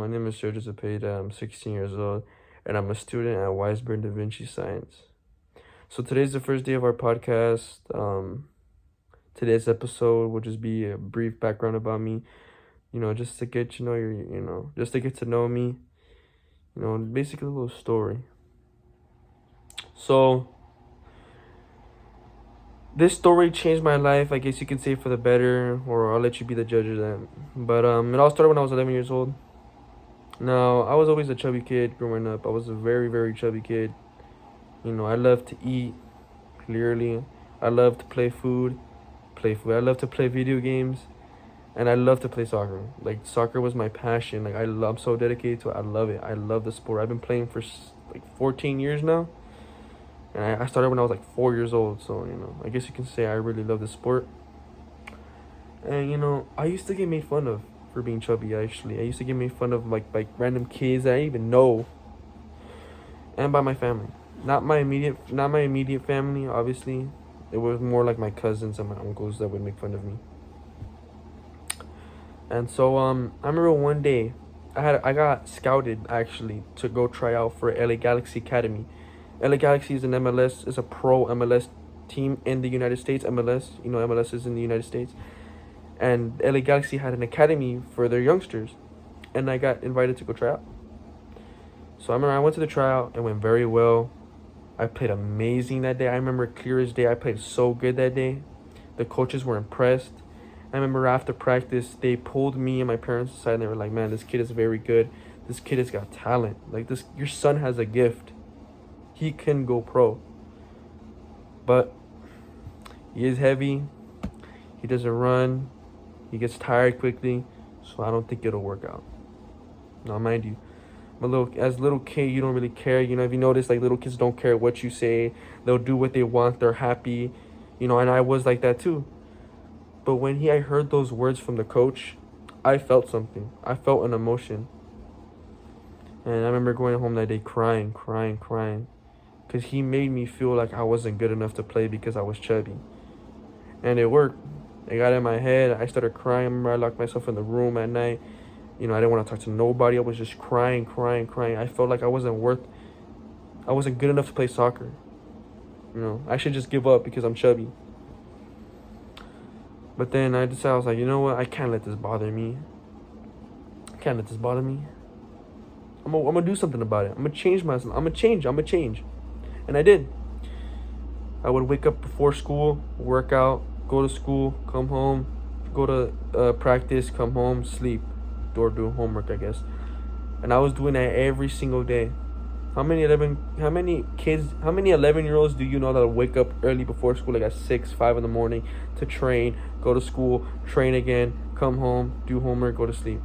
My name is Sergio Zepeda. I'm 16 years old, and I'm a student at Weisburn Da Vinci Science. So today's the first day of our podcast. Today's episode will just be a brief background about me. Just to get to know just to get to know me. Basically a little story. So this story changed my life. I guess you can say for the better, or I'll let you be the judge of that. But it all started when I was 11 years old. Now, I was always a chubby kid growing up. I was a very, very chubby kid. I loved to eat, clearly. I loved to play food. I loved to play video games, and I loved to play soccer. Like, soccer was my passion. Like, I'm so dedicated to it. I love it. I love the sport. I've been playing for, 14 years now, and I started when I was, 4 years old. So, I guess you can say I really love the sport. And, I used to get made fun of for being chubby. Actually, I used to get made fun of like random kids that I didn't even know, and by my family. Not my immediate family, obviously. It was more like my cousins and my uncles that would make fun of me. And so I remember one day I got scouted actually to go try out for LA Galaxy Academy. LA Galaxy is an MLS, is a pro MLS team in the United States. MLS, MLS is in the United States. And LA Galaxy had an academy for their youngsters, and I got invited to go try out. So I remember I went to the tryout and went very well. I played amazing that day. I remember clear as day. I played so good that day. The coaches were impressed. I remember after practice, they pulled me and my parents aside, and they were like, "Man, this kid is very good. This kid has got talent. Your son has a gift. He can go pro. But he is heavy. He doesn't run. He gets tired quickly, so I don't think it'll work out." Now, mind you, as a little kid, you don't really care. If you notice, little kids don't care what you say. They'll do what they want. They're happy, and I was like that too. But when I heard those words from the coach, I felt something. I felt an emotion. And I remember going home that day crying, because he made me feel like I wasn't good enough to play because I was chubby. And it worked. It got in my head. I started crying. I remember I locked myself in the room at night. I didn't want to talk to nobody. I was just crying. I felt like I wasn't good enough to play soccer. I should just give up because I'm chubby. But then I decided, I was like, you know what? I can't let this bother me. I'm gonna do something about it. I'm gonna change myself. I'm gonna change. And I did. I would wake up before school, work out, go to school, come home, go to practice, come home, sleep, or do homework, I guess. And I was doing that every single day. How many 11-year-olds do you know that wake up early before school, like at 6, 5 in the morning, to train, go to school, train again, come home, do homework, go to sleep?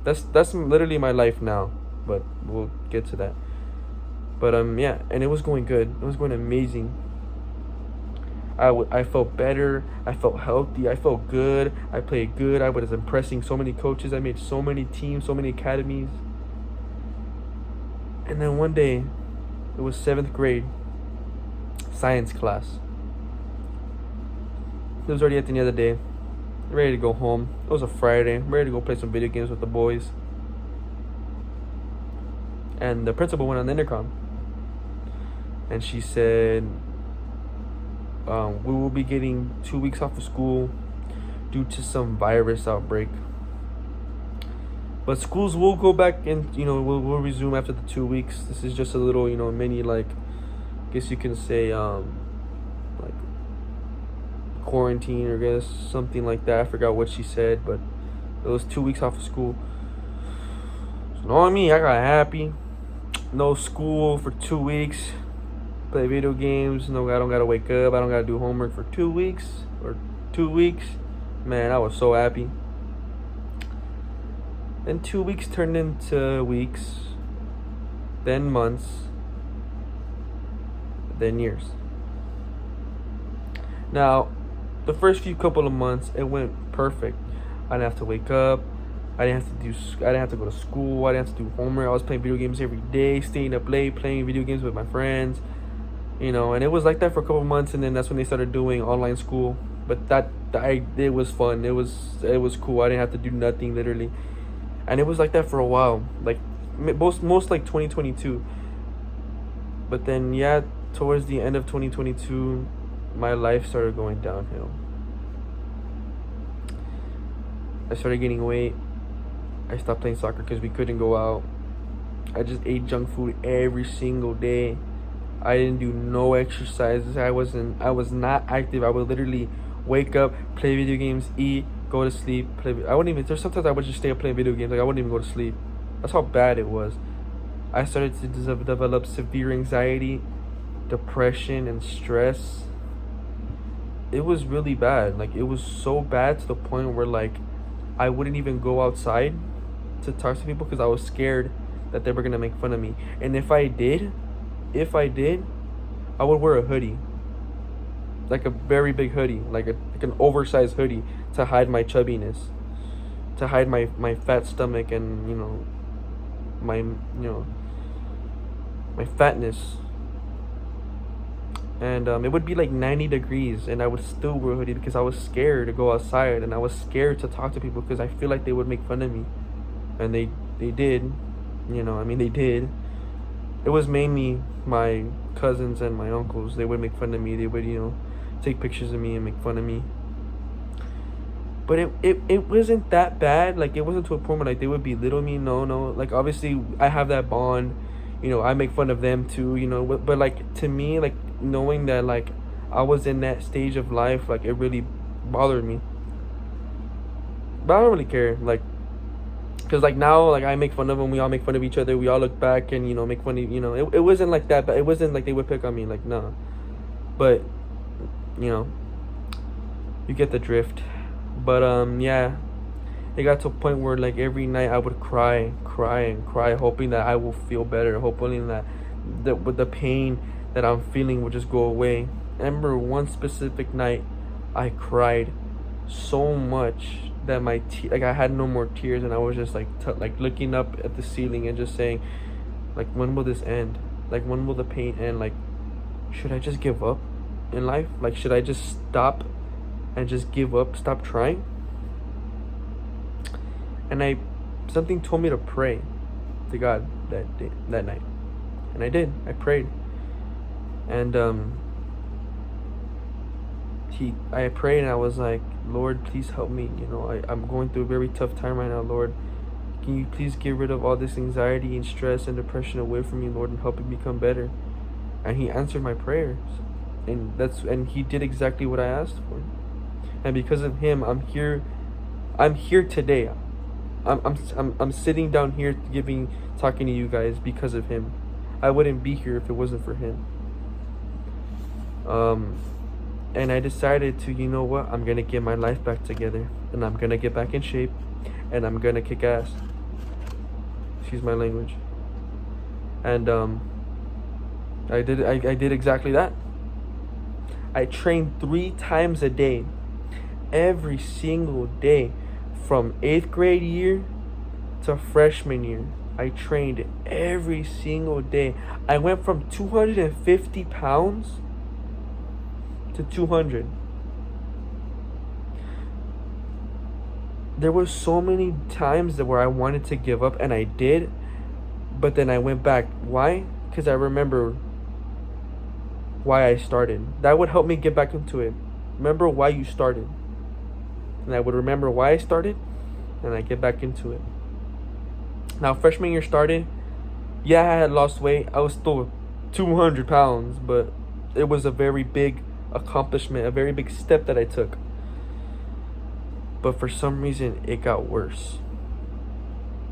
That's literally my life now, but we'll get to that. But yeah, and it was going good. It was going amazing. I felt better. I felt healthy. I felt good. I played good. I was impressing so many coaches. I made so many teams, so many academies. And then one day, it was 7th grade science class. It was already at the end of the day. Ready to go home. It was a Friday. I'm ready to go play some video games with the boys. And the principal went on the intercom. And she said, we will be getting 2 weeks off of school due to some virus outbreak. But schools will go back and, we'll resume after the 2 weeks. This is just a little, mini, I guess you can say, quarantine, or I guess something like that. I forgot what she said, but it was 2 weeks off of school. So knowing me, I got happy. No school for 2 weeks. Play video games. No, I don't gotta wake up. I don't gotta do homework for 2 weeks or 2 weeks. Man, I was so happy. Then 2 weeks turned into weeks, then months, then years. Now, the first few couple of months, it went perfect. I didn't have to wake up. I didn't have to go to school. I didn't have to do homework. I was playing video games every day, staying up late, playing video games with my friends. And it was like that for a couple of months, and then that's when they started doing online school. But it was fun. It was cool. I didn't have to do nothing, literally. And it was like that for a while, like most like 2022. But then yeah, towards the end of 2022, my life started going downhill. I started gaining weight. I stopped playing soccer because we couldn't go out. I just ate junk food every single day. I didn't do no exercises. I was not active. I would literally wake up, play video games, eat, go to sleep, play. I wouldn't even. There's sometimes I would just stay up playing video games. Like I wouldn't even go to sleep. That's how bad it was. I started to develop severe anxiety, depression, and stress. It was really bad. Like it was so bad to the point where like I wouldn't even go outside to talk to people because I was scared that they were gonna make fun of me. And if I did, I would wear a hoodie, like a very big hoodie, like an oversized hoodie to hide my chubbiness, to hide my fat stomach and my fatness. And it would be like 90 degrees and I would still wear a hoodie because I was scared to go outside and I was scared to talk to people because I feel like they would make fun of me. And they did, they did. It was mainly my cousins and my uncles. They would make fun of me. They would, take pictures of me and make fun of me. But it wasn't that bad. Like, it wasn't to a point where, like, they would belittle me. No. Like, obviously, I have that bond. I make fun of them, too, But, like, to me, like, knowing that, like, I was in that stage of life, like, it really bothered me. But I don't really care. Like, because, like, now, like, I make fun of them. We all make fun of each other. We all look back and, make fun of, It wasn't like that. But it wasn't like they would pick on me. Like, no. But, you get the drift. But, yeah. It got to a point where, like, every night I would cry, hoping that I will feel better. Hoping that with the pain that I'm feeling would just go away. I remember one specific night I cried so much that I had no more tears, and I was just like looking up at the ceiling and just saying, like, when will this end? Like, when will the pain end? Like, should I just give up in life? Like, should I just stop and just give up, stop trying? And something told me to pray to God that night, and I did. I prayed, and I prayed and I was like, Lord, please help me. I'm going through a very tough time right now, Lord. Can you please get rid of all this anxiety and stress and depression away from me, Lord, and help me become better? And he answered my prayers. And he did exactly what I asked for. And because of him, I'm here today. I'm sitting down here talking to you guys because of him. I wouldn't be here if it wasn't for him. And I decided to, I'm going to get my life back together. And I'm going to get back in shape. And I'm going to kick ass. Excuse my language. And I did exactly that. I trained 3 times a day. Every single day. From 8th grade year to freshman year. I trained every single day. I went from 250 pounds to 200. There were so many times where I wanted to give up, and I did, but then I went back. Why? Because I remember why I started. That would help me get back into it. Remember why you started. And I would remember why I started, and I get back into it. Now, freshman year started. Yeah, I had lost weight. I was still 200 pounds, but it was a very big accomplishment, a very big step that I took. But for some reason, it got worse.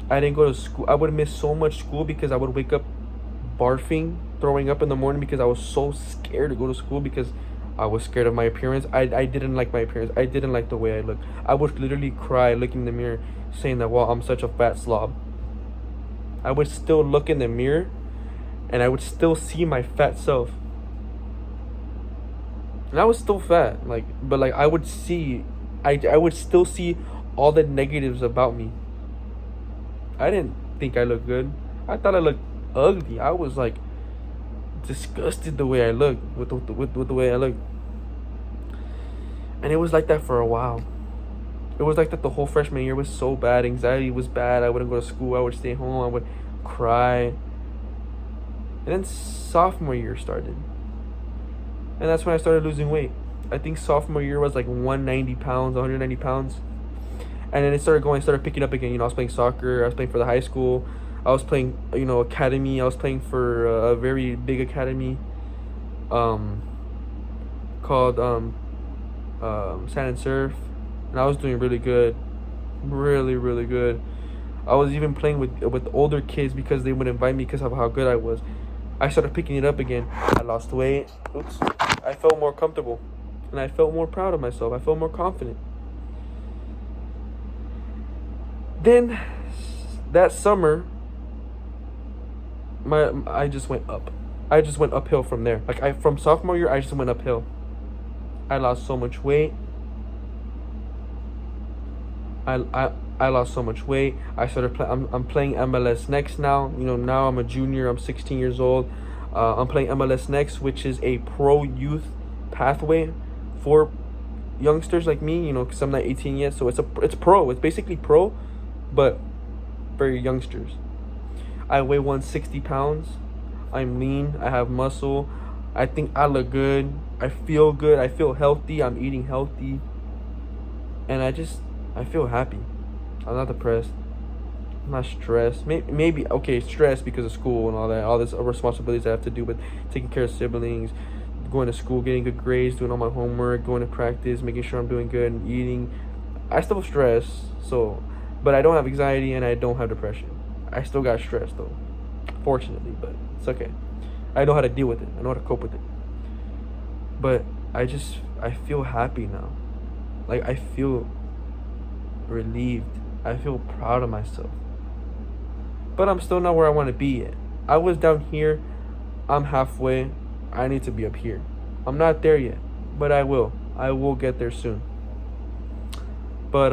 I didn't go to school. I would miss so much school because I would wake up barfing, throwing up in the morning because I was so scared to go to school because I was scared of my appearance. I didn't like my appearance. I didn't like the way I looked. I would literally cry looking in the mirror saying that, well, I'm such a fat slob. I would still look in the mirror and I would still see my fat self. And I was still fat, but I would still see all the negatives about me. I didn't think I looked good. I thought I looked ugly. I was disgusted the way I looked with the way I looked. And it was like that for a while. It was like that the whole freshman year was so bad. Anxiety was bad. I wouldn't go to school. I would stay home. I would cry. And then sophomore year started. And that's when I started losing weight. I think sophomore year was like 190 pounds, 190 pounds. And then it started picking up again. You know, I was playing soccer. I was playing for the high school. I was playing, academy. I was playing for a very big academy called Sand and Surf. And I was doing really good. Really, really good. I was even playing with older kids because they would invite me because of how good I was. I started picking it up again. I lost weight. Oops. I felt more comfortable. And I felt more proud of myself. I felt more confident. Then, that summer, I just went up. I just went uphill from there. From sophomore year, I just went uphill. I lost so much weight. I lost so much weight. I started I'm playing MLS Next now. Now I'm a junior. I'm 16 years old. I'm playing MLS Next, which is a pro youth pathway for youngsters like me. Because I'm not 18 yet, so it's pro. It's basically pro, but for youngsters. I weigh 160 pounds. I'm lean. I have muscle. I think I look good. I feel good. I feel healthy. I'm eating healthy. And I feel happy. I'm not depressed. I'm not stressed. Maybe stressed because of school and all this responsibilities I have to do with taking care of siblings, going to school, getting good grades, doing all my homework, going to practice, making sure I'm doing good and eating. I still have stress, but I don't have anxiety and I don't have depression. I still got stress though, fortunately, but it's okay. I know how to deal with it. I know how to cope with it. But I feel happy now. I feel relieved. I feel proud of myself. But I'm still not where I want to be yet. I was down here. I'm halfway. I need to be up here. I'm not there yet, but I will. I will get there soon. But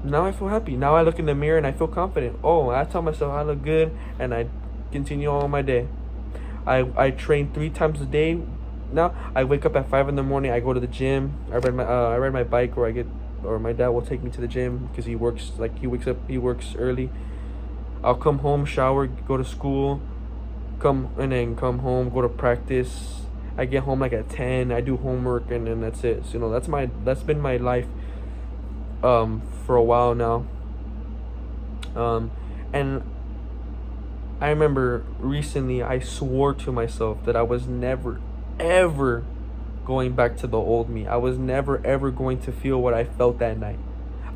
now I feel happy. Now I look in the mirror and I feel confident. Oh, I tell myself I look good, and I continue on my day. I train 3 times a day. Now I wake up at 5 in the morning. I go to the gym. I ride my bike, or my dad will take me to the gym because he works early. I'll come home, shower, go to school, come home, go to practice. I get home at 10. I do homework, and then that's it. So, that's been my life for a while now. And I remember recently I swore to myself that I was never ever going back to the old me. I was never ever going to feel what I felt that night.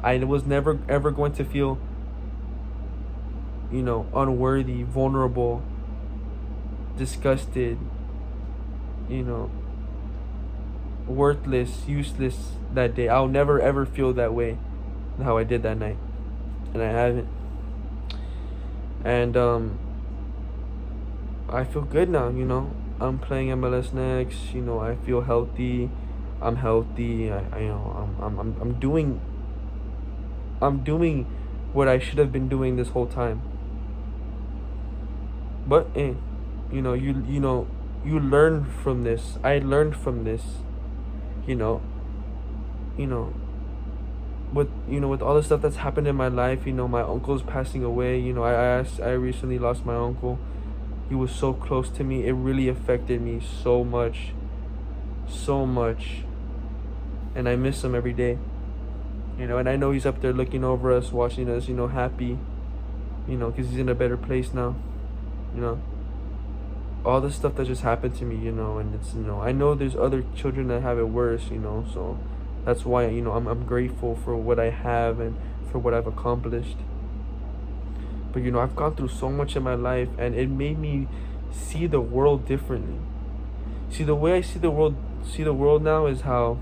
I was never ever going to feel unworthy, vulnerable, disgusted, worthless, useless that day. I'll never ever feel that way how I did that night. And I haven't. And I feel good now, I'm playing MLS Next, I feel healthy. I'm healthy. I'm doing what I should have been doing this whole time. But you learn from this. I learned from this. With all the stuff that's happened in my life, my uncle's passing away. I recently lost my uncle. He was so close to me. It really affected me so much. And I miss him every day. And I know he's up there looking over us, watching us, happy, because he's in a better place now. All the stuff that just happened to me, and it's, I know there's other children that have it worse, so that's why, I'm grateful for what I have and for what I've accomplished. But, I've gone through so much in my life, and it made me see the world differently. See, the way I see the world now is how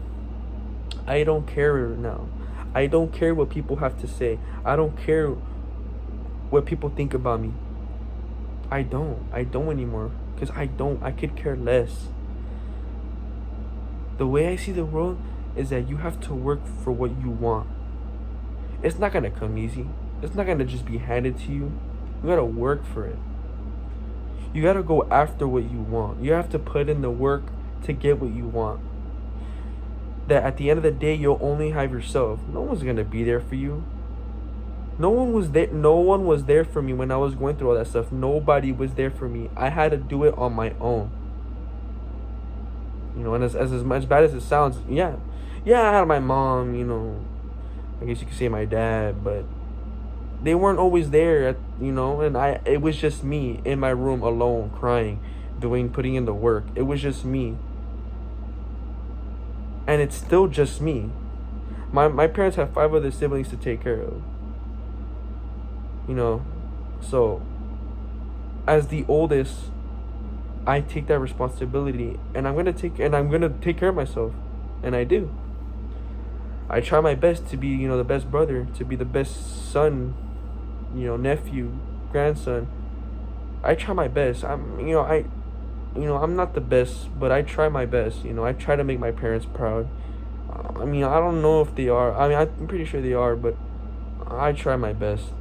I don't care now. I don't care what people have to say. I don't care what people think about me. I don't anymore, because I could care less. The way I see the world is that you have to work for what you want. It's not gonna come easy. It's not gonna just be handed to you. You gotta work for it. You gotta go after what you want. You have to put in the work to get what you want. that at the end of the day you'll only have yourself. No one's gonna be there for you. No one was there. No one was there for me when I was going through all that stuff. Nobody was there for me. I had to do it on my own. You know, and as much bad as it sounds, yeah, I had my mom. You know, I guess you could say my dad, but they weren't always there. You know, and it was just me in my room alone, crying, putting in the work. It was just me, and it's still just me. My parents have 5 other siblings to take care of. You know, so as the oldest, I take that responsibility, and I'm gonna take care of myself, and I do. I try my best to be, you know, the best brother, to be the best son, you know, nephew, grandson. I try my best. I'm not the best, but I try my best. You know, I try to make my parents proud. I mean, I don't know if they are. I mean, I'm pretty sure they are, but I try my best.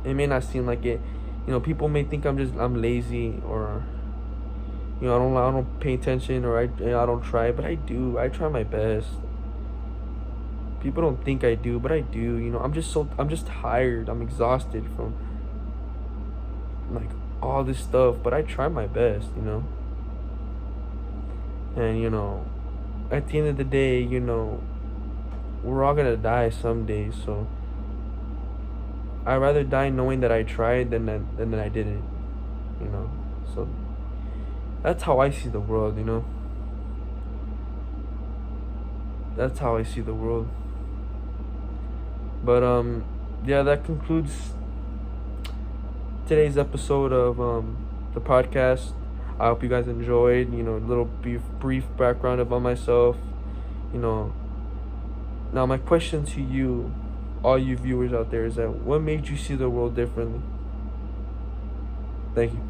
It may not seem like it. You know, people may think I'm lazy, or you know, I don't pay attention, or I don't try, but I do. I try my best. People don't think I do, but I do. You know, I'm just tired. I'm exhausted from like all this stuff, but I try my best, you know. And you know, at the end of the day, you know, we're all gonna die someday, so I'd rather die knowing that I tried than I didn't, you know. So that's how I see the world, you know. That's how I see the world. But yeah, that concludes today's episode of the podcast. I hope you guys enjoyed, you know, a little brief background about myself, you know. Now my question to you, all you viewers out there, is that what made you see the world differently? Thank you.